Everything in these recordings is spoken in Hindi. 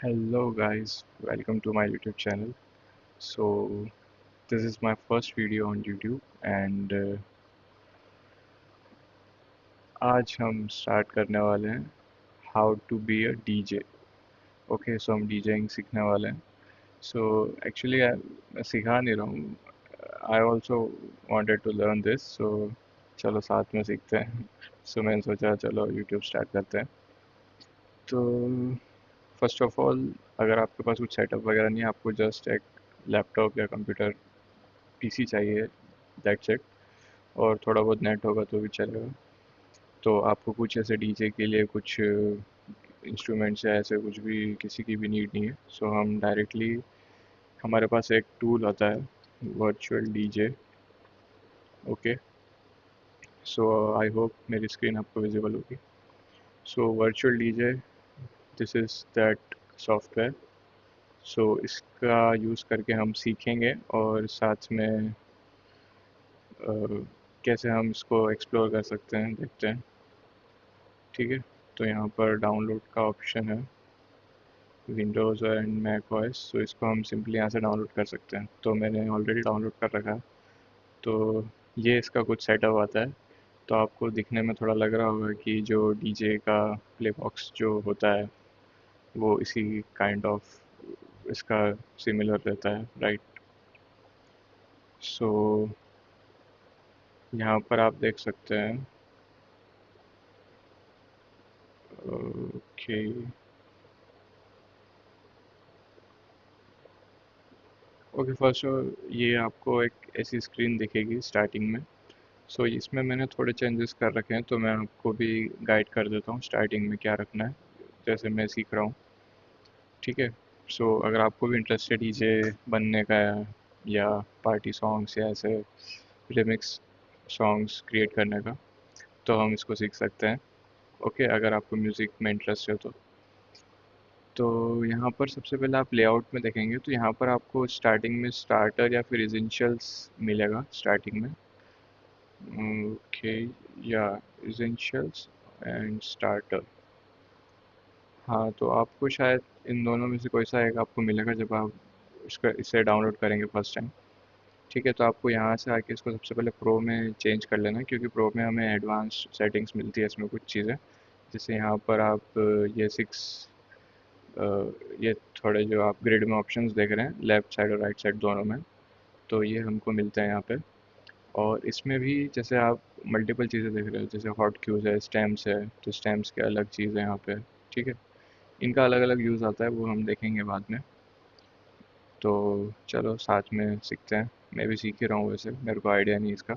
Hello guys, welcome to my YouTube channel. So this is my first video on YouTube and आज हम स्टार्ट करने वाले हैं how to be a DJ. Okay, so हम डीजेइंग सीखने वाले हैं। सो एक्चुअली मैं सिखा नहीं रहा हूँ, I also wanted to learn this. So चलो साथ में सीखते हैं। सो मैंने सोचा चलो YouTube स्टार्ट करते हैं। तो फर्स्ट ऑफ ऑल, अगर आपके पास कुछ सेटअप वगैरह नहीं है, आपको जस्ट एक लैपटॉप या कंप्यूटर पीसी चाहिए, दैट्स इट। और थोड़ा बहुत नेट होगा तो भी चलेगा। तो आपको कुछ ऐसे डीजे के लिए कुछ इंस्ट्रूमेंट्स या ऐसे कुछ भी किसी की भी नीड नहीं है। सो हम डायरेक्टली, हमारे पास एक टूल आता है, virtual DJ. Okay, so I hope मेरी स्क्रीन आपको विजिबल होगी। So virtual DJ, this is that software. So इसका यूज़ करके हम सीखेंगे और साथ में कैसे हम इसको एक्सप्लोर कर सकते हैं देखते हैं। ठीक है, तो यहाँ पर डाउनलोड का ऑप्शन है, विंडोज़ एंड मैक ओएस। तो इसको हम सिंपली यहाँ से डाउनलोड कर सकते हैं। तो मैंने ऑलरेडी डाउनलोड कर रखा है। तो ये इसका कुछ सेटअप आता है। तो आपको दिखने में थोड़ा लग रहा होगा कि जो डीजे का प्ले बॉक्स जो होता है वो इसी काइंड ऑफ इसका सिमिलर रहता है, राइट। सो यहाँ पर आप देख सकते हैं। ओके, ओके, फर्स्ट ये आपको एक ऐसी स्क्रीन दिखेगी स्टार्टिंग में। सो इसमें मैंने थोड़े चेंजेस कर रखे हैं, तो मैं आपको भी गाइड कर देता हूँ स्टार्टिंग में क्या रखना है, जैसे मैं सीख रहा हूँ। ठीक है। सो अगर आपको भी इंटरेस्टेड डीजे बनने का है या पार्टी सॉन्ग्स या ऐसे रिमिक्स सॉन्ग्स क्रिएट करने का, तो हम इसको सीख सकते हैं। ओके, अगर आपको म्यूज़िक में इंटरेस्ट है तो यहाँ पर सबसे पहले आप लेआउट में देखेंगे तो यहाँ पर आपको स्टार्टिंग में स्टार्टर या फिर इसेंशियल्स मिलेगा स्टार्टिंग में। ओके, या इसेंशियल्स एंड स्टार्टर। हाँ, तो आपको शायद इन दोनों में से कोई सा एक आपको मिलेगा जब आप इसका इसे डाउनलोड करेंगे फर्स्ट टाइम। ठीक है, तो आपको यहाँ से आके इसको सबसे पहले प्रो में चेंज कर लेना है, क्योंकि प्रो में हमें एडवांस सेटिंग्स मिलती है इसमें कुछ चीज़ें। जैसे यहाँ पर आप ये सिक्स, ये थोड़े जो आप ग्रिड में ऑप्शंस देख रहे हैं लेफ़्ट साइड और राइट साइड दोनों में, तो ये हमको मिलते हैं यहाँ पे। और इसमें भी जैसे आप मल्टीपल चीज़ें देख रहे हो, जैसे हॉट क्यूज़ है, स्टैम्प्स है, तो स्टैम्प्स के अलग चीज़ है यहाँ पे। ठीक है, इनका अलग अलग यूज़ आता है, वो हम देखेंगे बाद में। तो चलो साथ में सीखते हैं। मैं भी सीख ही रहा हूँ, वैसे मेरे को आइडिया नहीं इसका।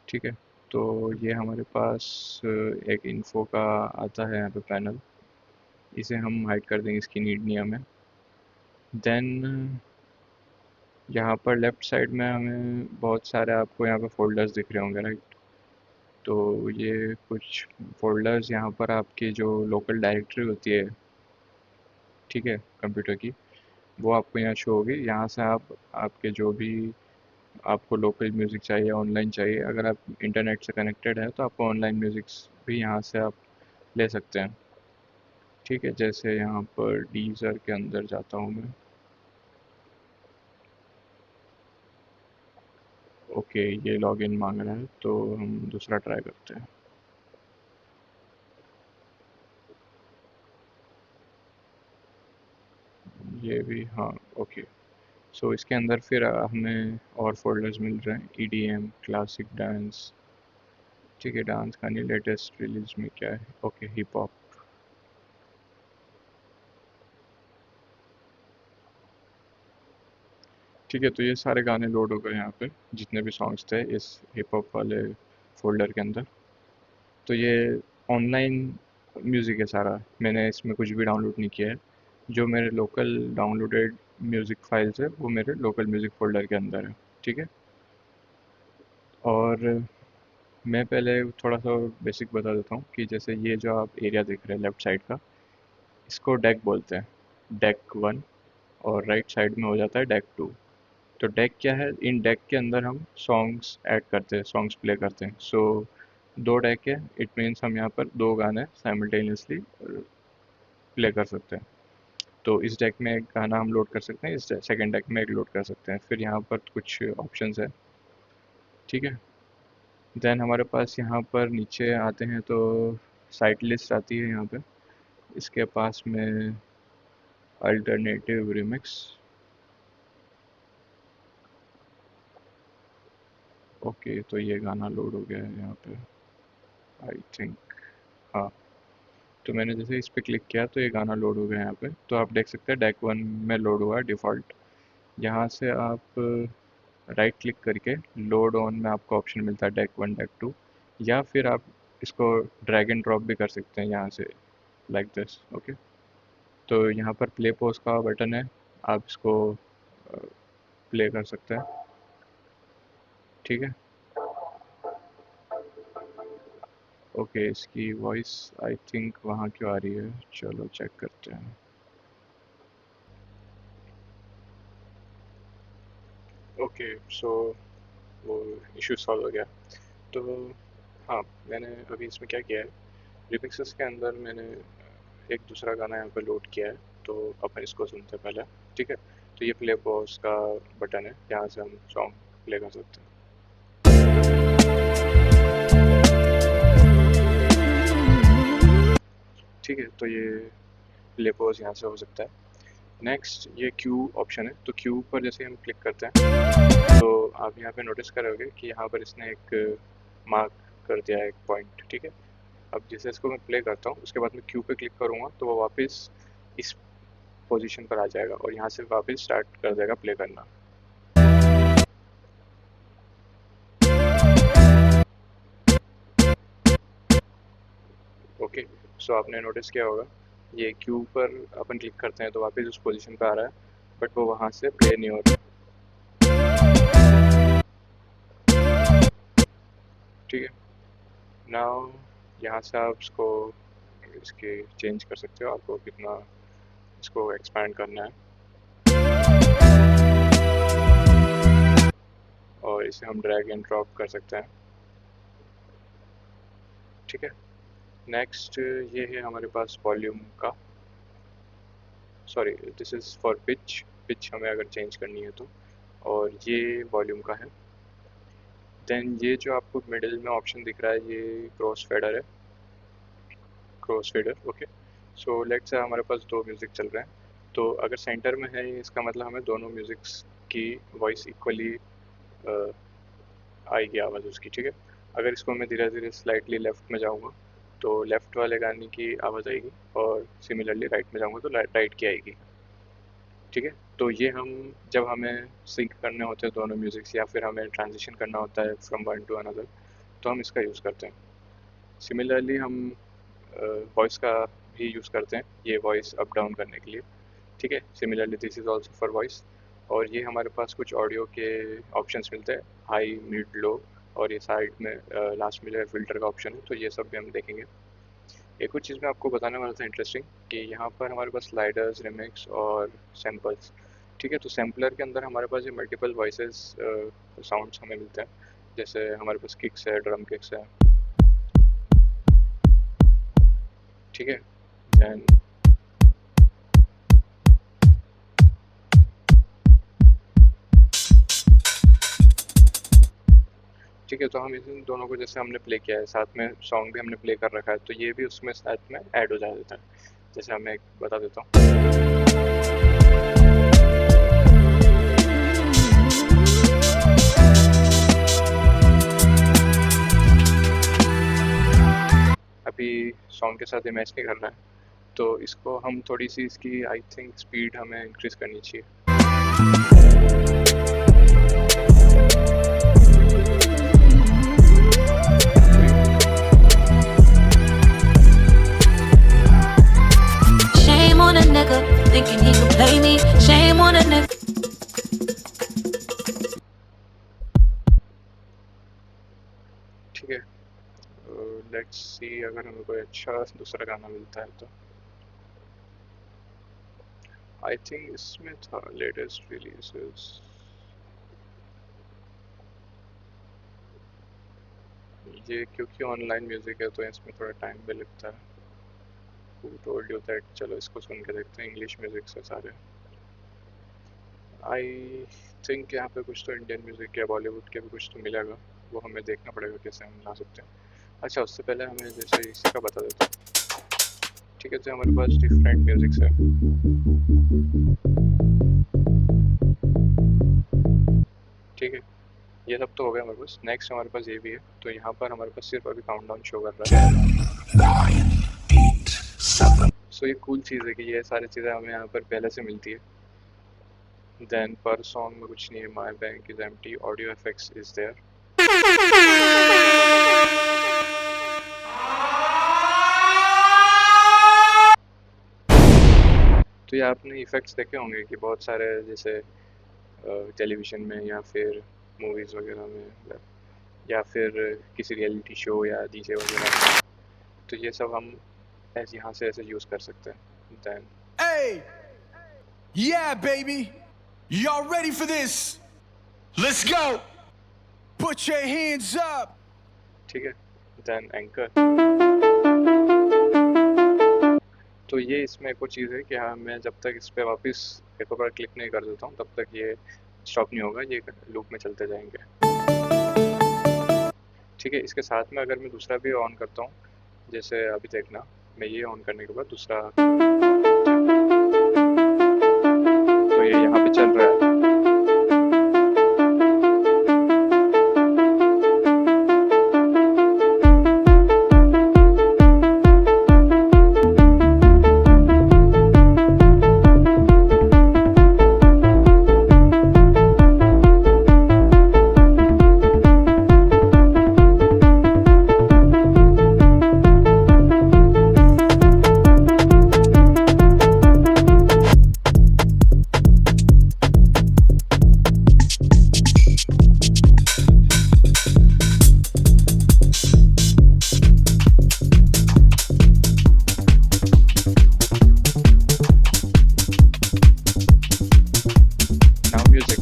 ठीक है, तो ये हमारे पास एक इन्फो का आता है यहाँ पे पैनल। इसे हम हाइड कर देंगे, इसकी नीड नहीं है हमें। देन यहाँ पर लेफ़्ट साइड में हमें बहुत सारे आपको यहाँ पे फ़ोल्डर्स दिख रहे होंगे, राइट। तो ये कुछ फ़ोल्डर्स यहाँ पर आपकी जो लोकल डायरेक्टरी होती है, ठीक है, कंप्यूटर की, वो आपको यहाँ शो होगी। यहाँ से आप आपके जो भी आपको लोकल म्यूज़िक चाहिए, ऑनलाइन चाहिए, अगर आप इंटरनेट से कनेक्टेड है तो आपको ऑनलाइन म्यूज़िक्स भी यहाँ से आप ले सकते हैं। ठीक है, जैसे यहाँ पर डीज़र के अंदर जाता हूँ मैं। ओके, ये लॉगिन मांग रहा है तो हम दूसरा ट्राई करते हैं। ये भी हाँ, ओके। सो इसके अंदर फिर हमें और फोल्डर्स मिल रहे हैं, ईडीएम, क्लासिक डांस। ठीक है, डांस गाने लेटेस्ट रिलीज में क्या है, ओके, हिप हॉप। ठीक है, तो ये सारे गाने लोड हो गए यहाँ पे, जितने भी सॉन्ग्स थे इस हिप हॉप वाले फोल्डर के अंदर। तो ये ऑनलाइन म्यूज़िक है सारा, मैंने इसमें कुछ भी डाउनलोड नहीं किया है। जो मेरे लोकल डाउनलोडेड म्यूज़िक फाइल्स है वो मेरे लोकल म्यूज़िक फोल्डर के अंदर है। ठीक है, और मैं पहले थोड़ा सा बेसिक बता देता हूँ कि जैसे ये जो आप एरिया देख रहे हैं लेफ़्ट साइड का, इसको डेक बोलते हैं, डेक वन। और राइट साइड में हो जाता है डेक टू। तो डेक क्या है, इन डेक के अंदर हम सॉन्ग्स ऐड करते हैं, सॉन्ग्स प्ले करते हैं। सो दो डेक है, इट मीन्स हम यहाँ पर दो गाने साइमल्टेनियसली प्ले कर सकते हैं। तो इस डेक में एक गाना हम लोड कर सकते हैं, इस सेकंड डेक में एक लोड कर सकते हैं। फिर यहाँ पर कुछ ऑप्शंस है, ठीक है। देन हमारे पास यहाँ पर नीचे आते हैं तो साइट लिस्ट आती है यहाँ पे, इसके पास में अल्टरनेटिव रिमिक्स। ओके, तो ये गाना लोड हो गया है यहाँ पे, आई थिंक। हाँ, तो मैंने जैसे इस पे क्लिक किया तो ये गाना लोड हो गया यहाँ पे। तो आप देख सकते हैं डेक वन में लोड हुआ है डिफ़ॉल्ट। यहाँ से आप राइट क्लिक करके लोड ऑन में आपको ऑप्शन मिलता है डेक वन डेक टू, या फिर आप इसको ड्रैग एंड ड्रॉप भी कर सकते हैं यहाँ से, लाइक दिस। ओके, तो यहाँ पर प्ले पॉज का बटन है, आप इसको प्ले कर सकते हैं, ठीक है। ओके, इसकी वॉइस आई थिंक वहाँ क्यों आ रही है, चलो चेक करते हैं। ओके, सो वो इशू सॉल्व हो गया। तो हाँ, मैंने अभी इसमें क्या किया है, रिमिक्सेस के अंदर मैंने एक दूसरा गाना यहाँ पे लोड किया है। तो अपन इसको सुनते हैं पहले, ठीक है। तो ये प्ले पॉज का बटन है, यहाँ से हम सॉन्ग प्ले कर सकते हैं, ठीक है। तो ये प्ले पॉज यहाँ से हो सकता है। नेक्स्ट ये क्यू ऑप्शन है, तो क्यू पर जैसे हम क्लिक करते हैं तो आप यहाँ पे नोटिस करोगे कि यहाँ पर इसने एक मार्क कर दिया है, एक पॉइंट, ठीक है। अब जैसे इसको मैं प्ले करता हूँ, उसके बाद मैं क्यू पे क्लिक करूँगा तो वो वापस इस पोजीशन पर आ जाएगा और यहाँ से वापस स्टार्ट कर देगा प्ले करना। ओके, सो आपने नोटिस किया होगा ये क्यू पर अपन क्लिक करते हैं तो वापस उस पोजीशन पर आ रहा है, बट वो वहाँ से प्ले नहीं हो रहा, ठीक है। नाउ यहाँ से आप इसको इसके चेंज कर सकते हो, आपको कितना इसको एक्सपैंड करना है, और इसे हम ड्रैग एंड ड्रॉप कर सकते हैं, ठीक है। नेक्स्ट ये है हमारे पास वॉल्यूम का, sorry this is for pitch, pitch हमें अगर चेंज करनी है तो, और ये वॉल्यूम का है। देन ये जो आपको मिडिल में ऑप्शन दिख रहा है ये क्रॉस फेडर है, cross fader. Okay, so let's say हमारे पास दो म्यूज़िक चल रहे हैं, तो अगर सेंटर में है इसका मतलब हमें दोनों म्यूज़िक्स की वॉइस इक्वली आएगी आवाज़ उसकी, ठीक है। अगर इसको मैं धीरे धीरे स्लाइटली लेफ़्ट में जाऊँगा तो लेफ़्ट वाले गाने की आवाज़ आएगी, और सिमिलरली राइट में जाऊँगा तो राइट की आएगी, ठीक है। तो ये हम जब हमें सिंक करने होते हैं दोनों म्यूज़िक्स, या फिर हमें ट्रांजिशन करना होता है फ्रॉम वन टू अनदर, तो हम इसका यूज़ करते हैं। सिमिलरली हम वॉइस का भी यूज़ करते हैं, ये वॉइस अप डाउन करने के लिए, ठीक है। Similarly this is also for voice. और ये हमारे पास कुछ ऑडियो के ऑप्शंस मिलते हैं, हाई मिड लो, और ये साइड में लास्ट में जो है फ़िल्टर का ऑप्शन है, तो ये सब भी हम देखेंगे। एक और चीज़ मैं आपको बताने वाला था इंटरेस्टिंग, कि यहाँ पर हमारे पास स्लाइडर्स, रिमिक्स और सैम्पल्स, ठीक है। तो सैम्पलर के अंदर हमारे पास ये मल्टीपल वॉइसेस साउंड्स हमें मिलते हैं, जैसे हमारे पास किक्स है, ड्रम किक्स है, ठीक है। दैन ठीक है, तो हम इन दोनों को जैसे हमने प्ले किया है, साथ में सॉन्ग भी हमने प्ले कर रखा है, तो ये भी उसमें साथ में ऐड हो जाता है। जैसे मैं एक बता देता हूँ, अभी सॉन्ग के साथ ये मैच नहीं कर रहा है, तो इसको हम थोड़ी सी इसकी आई थिंक स्पीड हमें इंक्रीज़ करनी चाहिए। Shame on a nigga thinking he could play me. Shame on a nigga. ठीक है, लेट्स सी अगर हमें कोई अच्छा दूसरा गाना मिलता है तो। आई थिंक इसमें था लेटेस्ट रिलीजेस, ये क्योंकि ऑनलाइन म्यूज़िक है तो इसमें थोड़ा टाइम भी लगता है। Who told you that? चलो इसको सुन के देखते हैं, इंग्लिश म्यूजिक से सारे। आई थिंक यहाँ पे कुछ तो इंडियन म्यूजिक या बॉलीवुड के भी कुछ तो मिलेगा, वो हमें देखना पड़ेगा कैसे हम ला सकते हैं। अच्छा, उससे पहले हमें जैसे इसी का बता देते हैं। ठीक है, तो हमारे पास डिफरेंट म्यूजिक्स है। ठीक है, ये सब तो हो गया हमारे पास। नेक्स्ट हमारे पास ये भी है, तो यहाँ पर हमारे पास सिर्फ अभी काउंटडाउन शो कर रहा है। 9, 8, 7. सो ये कूल चीज़ है कि ये सारी चीज़ें हमें यहाँ पर पहले से मिलती है। देन पर सॉन्ग में कुछ नहीं है। My bank is empty, audio effects is there. तो ये आपने इफेक्ट्स देखे होंगे कि बहुत सारे जैसे टेलीविज़न में या फिर मूवीज़ वगैरह में या फिर किसी रियलिटी शो या डीजे वगैरह में, तो ये सब हम ऐसे यहाँ से ऐसे यूज़ कर सकते हैं। Then Hey! Yeah, baby! Y'all ready for this? Let's go! Put your hands up! ठीक है, देन एंकर। तो ये इसमें एक और चीज़ है कि हाँ, मैं जब तक इस पर वापस एक बार क्लिक नहीं कर देता हूँ तब तक ये स्टॉप नहीं होगा, ये लूप में चलते जाएंगे। ठीक है, इसके साथ में अगर मैं दूसरा भी ऑन करता हूँ, जैसे अभी देखना, मैं ये ऑन करने के बाद दूसरा, तो ये यहाँ पे चल रहा है। Now music.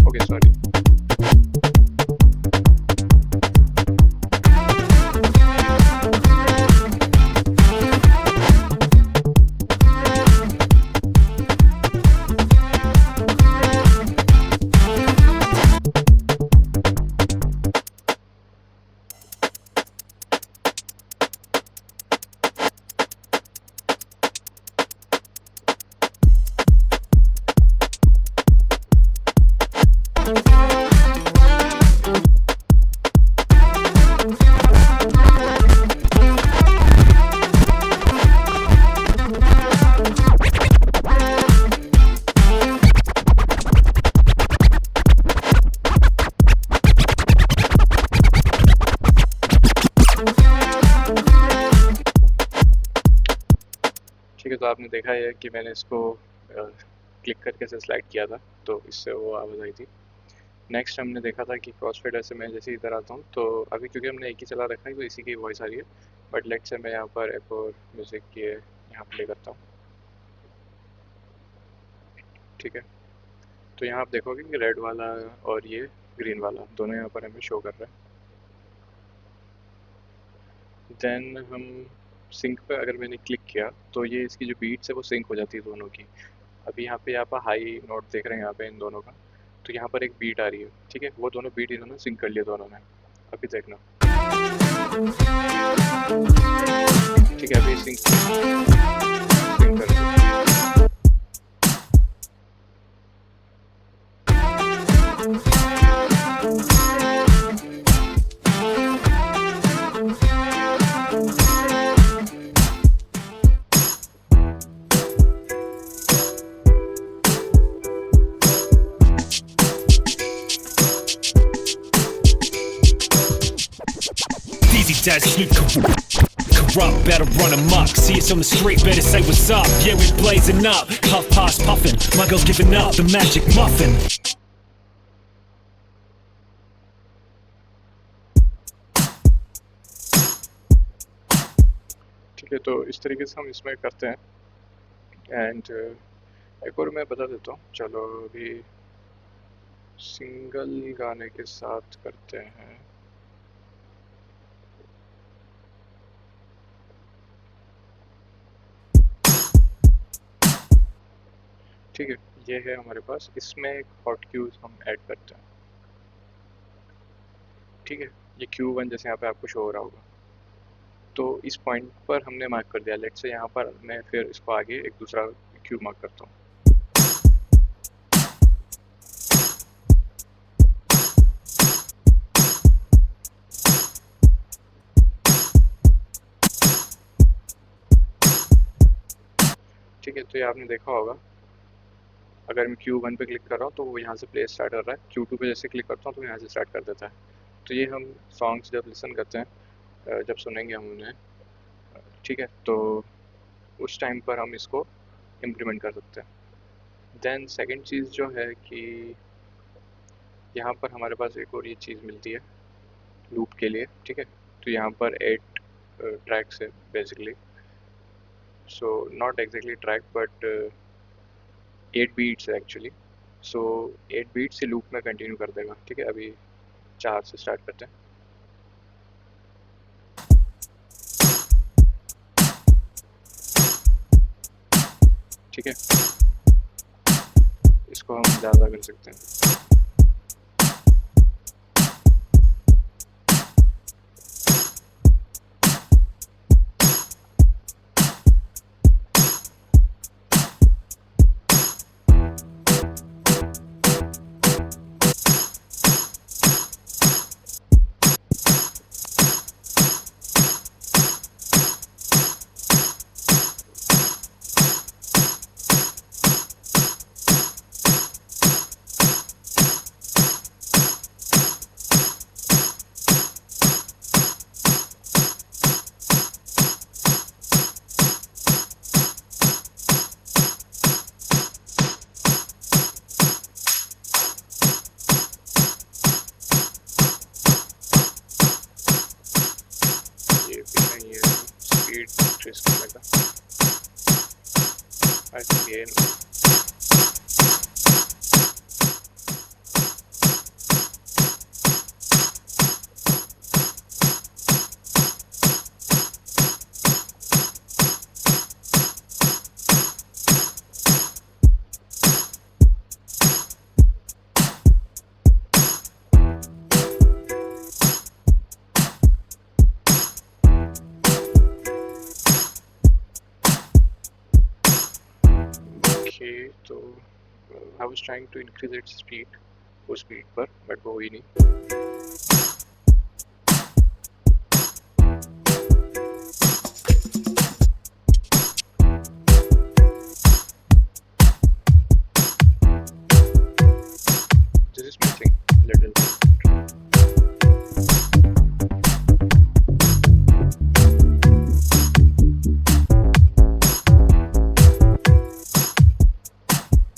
Okay, sorry. ठीक है, तो आपने देखा है कि मैंने इसको क्लिक करके से स्लाइड किया था, तो इससे वो आवाज़ आई थी। नेक्स्ट हमने देखा था कि क्रॉसफेडर से मैं जैसे इधर आता हूँ, तो अभी क्योंकि हमने एक ही चला रखा है तो इसी की वॉइस आ रही है, बट लेट से मैं यहाँ पर एक और म्यूज़िक ये यहाँ प्ले करता हूँ। ठीक है, तो यहाँ आप देखोगे कि रेड वाला और ये ग्रीन वाला दोनों यहाँ पर हमें शो कर रहा है। देन हम सिंक पे अगर मैंने क्लिक किया तो ये इसकी जो बीट्स है वो सिंक हो जाती है दोनों की। अभी यहाँ पे हाई नोट देख रहे हैं यहाँ पे इन दोनों का, तो यहाँ पर एक बीट आ रही है। ठीक है, वो दोनों बीट इन्होंने सिंक कर लिया दोनों ने। अभी देखना, ठीक है, अभी सिंक कर दिया। Dizzy Dash Hit up, better run amok. See us on the street, better say what's up. Yeah, we blazing up, puff, pass, puffin'. My girl's giving up the magic muffin. ठीक है, तो इस तरीके से हम इसमें करते हैं। एंड एक और मैं बता देता हूँ, चलो अभी सिंगल गाने के साथ करते हैं। ठीक है, ये है हमारे पास, इसमें एक हॉट क्यूज हम ऐड करते हैं। ठीक है, ये Q1 जैसे यहाँ पे आपको शो हो रहा होगा, तो इस पॉइंट पर हमने मार्क कर दिया। लेट्स से यहाँ पर मैं फिर इसको आगे एक दूसरा क्यू मार्क करता हूँ। ठीक है, तो ये आपने देखा होगा, अगर मैं Q1 पे क्लिक कर रहा हूँ तो वो यहाँ से प्ले स्टार्ट कर रहा है, Q2 पे जैसे क्लिक करता हूँ तो यहाँ से स्टार्ट कर देता है। तो ये हम सॉन्ग्स जब लिसन करते हैं, जब सुनेंगे हम उन्हें, ठीक है, तो उस टाइम पर हम इसको इम्प्लीमेंट कर सकते हैं। देन सेकंड चीज़ जो है कि यहाँ पर हमारे पास एक और ये चीज़ मिलती है लूप के लिए। ठीक है, तो यहाँ पर 8 ट्रैक्स है basically, so not exactly track but 8 beats है एक्चुअली। सो 8 बीट से लूप में कंटिन्यू कर देगा। ठीक है, अभी 4 से स्टार्ट करते हैं। ठीक है, इसको हम ज़्यादा कर सकते हैं। इंक्रीज करने का। आई थिंक ये तो I was trying to increase its speed उस स्पीड पर, बट वो हुई नहीं। This is missing little bit.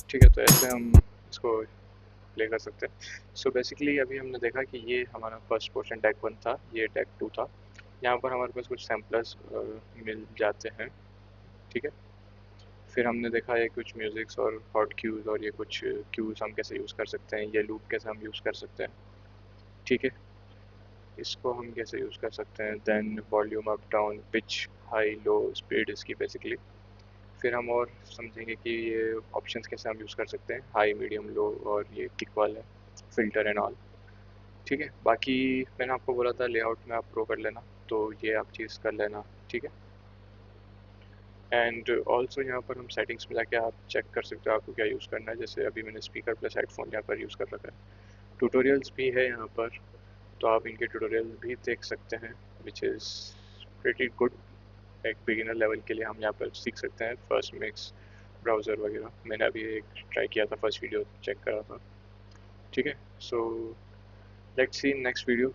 ठीक है, तो ऐसे हम इसको प्ले कर सकते हैं। सो बेसिकली अभी हमने देखा कि ये हमारा फर्स्ट पोर्शन टैग 1 था, ये टैग 2 था। यहाँ पर हमारे पास कुछ सैम्पलर्स मिल जाते हैं। ठीक है, फिर हमने देखा है कुछ म्यूज़िक्स और हॉट क्यूज़ और ये कुछ क्यूज़ हम कैसे यूज़ कर सकते हैं, ये लूप कैसे हम यूज़ कर सकते हैं। ठीक है, इसको हम कैसे यूज़ कर सकते हैं। Then volume up down, pitch high low, speed इसकी बेसिकली। फिर हम और समझेंगे कि ये ऑप्शंस कैसे हम यूज़ कर सकते हैं, हाई मीडियम लो और ये किक वाले फ़िल्टर एंड ऑल। ठीक है, बाकी मैंने आपको बोला था लेआउट में आप प्रो कर लेना, तो ये आप चीज़ कर लेना। ठीक है, एंड ऑल्सो यहाँ पर हम सेटिंग्स में जाके आप चेक कर सकते हो आपको क्या यूज़ करना है। जैसे अभी मैंने स्पीकर प्लस हेडफोन यहाँ पर यूज़ कर रखा है। ट्यूटोरियल्स भी है यहाँ पर, तो आप इनके ट्यूटोरियल भी देख सकते हैं, विच इज़ प्रीटी गुड। एक बिगिनर लेवल के लिए हम यहाँ पर सीख सकते हैं फर्स्ट मिक्स, ब्राउज़र वगैरह। मैंने अभी एक ट्राई किया था, फर्स्ट वीडियो चेक करा था। ठीक है, so let's see next video.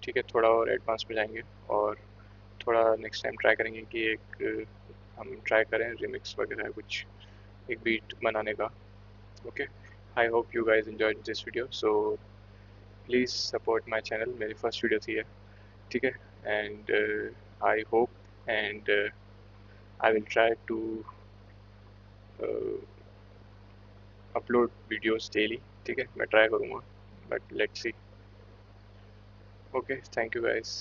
ठीक है, थोड़ा और एडवांस में जाएंगे और थोड़ा नेक्स्ट टाइम ट्राई करेंगे कि एक हम ट्राई करें रिमिक्स वगैरह कुछ एक बीट बनाने का. Okay, I hope you guys enjoyed this video. So please support my channel. मेरी फर्स्ट वीडियो थी है, ठीक है. And I hope and I will try to upload videos daily. ठीक है, मैं ट्राई करूँगा, but let's see. Okay, thank you guys.